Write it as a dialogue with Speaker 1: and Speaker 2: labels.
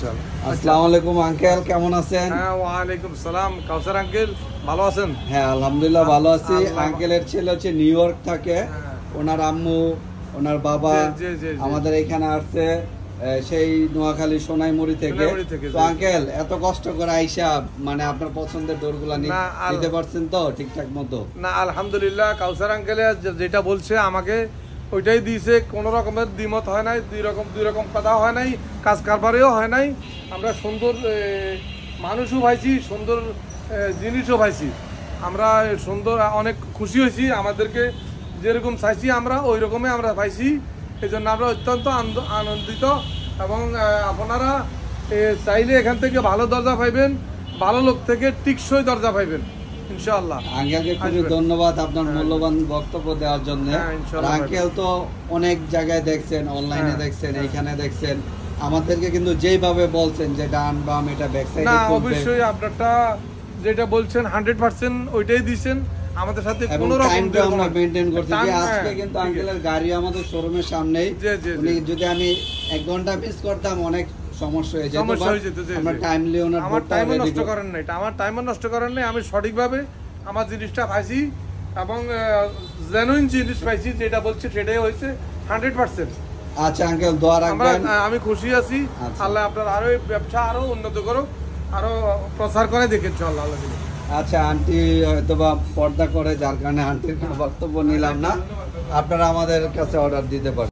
Speaker 1: ইনশাআল্লাহ।
Speaker 2: আসসালামু আলাইকুম আঙ্কেল, কেমন আছেন?
Speaker 1: হ্যাঁ, ওয়ালাইকুম সালাম। কাউসার আঙ্কেল, ভালো আছেন?
Speaker 2: হ্যাঁ আলহামদুলিল্লাহ ভালো আছি। আঙ্কেলের ছেলে হচ্ছে নিউ ইয়র্ক থাকে, ওনার আম্মু ওনার বাবা আমাদের এখানে আসছে সেই নোয়াখালী সোনাইমুড়ি থেকে। তো আঙ্কেল এত কষ্ট করে আইসা মানে আপনার পছন্দের দৌড়গুলা নিতে পারছেন তো ঠিকঠাক মতো?
Speaker 1: না আলহামদুলিল্লাহ, কাউসার আঙ্কেলে যেটা বলছে আমাকে ওইটাই দিয়েছে, কোনো রকমের দ্বিমত হয় নাই, দুই রকম কথা হয় নাই, কাজ কারবারেও হয় নাই। আমরা সুন্দর মানুষও পাইছি, সুন্দর জিনিসও পাইছি। আমরা সুন্দর অনেক খুশি হয়েছি, আমাদেরকে যেরকম চাইছি আমরা ওই রকমই আমরা পাইছি। এই জন্য আমরা অত্যন্ত আনন্দিত। এবং আপনারা চাইলে এখান থেকে ভালো দরজা পাইবেন, ভালো লোক থেকে টিকসই দরজা পাইবেন ইনশাআল্লাহ।
Speaker 2: আঙ্কেলকে খুবই ধন্যবাদ আপনার মূল্যবান বক্তব্য দেওয়ার জন্য। আঙ্কেল তো অনেক জায়গায় দেখছেন, অনলাইনে দেখছেন, এইখানে দেখছেন, আমাদেরকে কিন্তু যেইভাবে বলছেন যে ডান বাম এটা ব্যাক সাইডে
Speaker 1: না অবশ্যই আপনারটা যেটা বলছেন 100% ওইটাই দিবেন। আমাদের সাথে কোনো রকম
Speaker 2: টাইমটা আমরা মেইনটেইন করছি। যে আজকে কিন্তু আঙ্কেলের গাড়ি আমাদের শোরুমের সামনেই, উনি যদি আমি 1 ঘন্টা মিস করতাম অনেক সমস্যা হয়ে যেত। আমরা টাইমলি ওনার
Speaker 1: আমার টাইম নষ্ট করেন নাই, আমার টাইম নষ্ট করেন নাই। আমি সঠিকভাবে আমার জিনিসটা পাইছি এবং জেনুইন জিনিস পাইছি, যেটা বলছি সেটাই হয়েছে 100%।
Speaker 2: আচ্ছা আঙ্কেল দোয়া রাখবেন।
Speaker 1: আমি খুশি আছি। আল্লাহ আপনার আরো ব্যবসা আরো উন্নত করুক, আরো প্রচার করে দেখেন আল্লাহ।
Speaker 2: আচ্ছা আন্টি হয়তোবা পর্দা করে, যার কারণে আন্টির কোনো বক্তব্য নিলাম না। আপনারা আমাদের কাছে অর্ডার দিতে পারেন।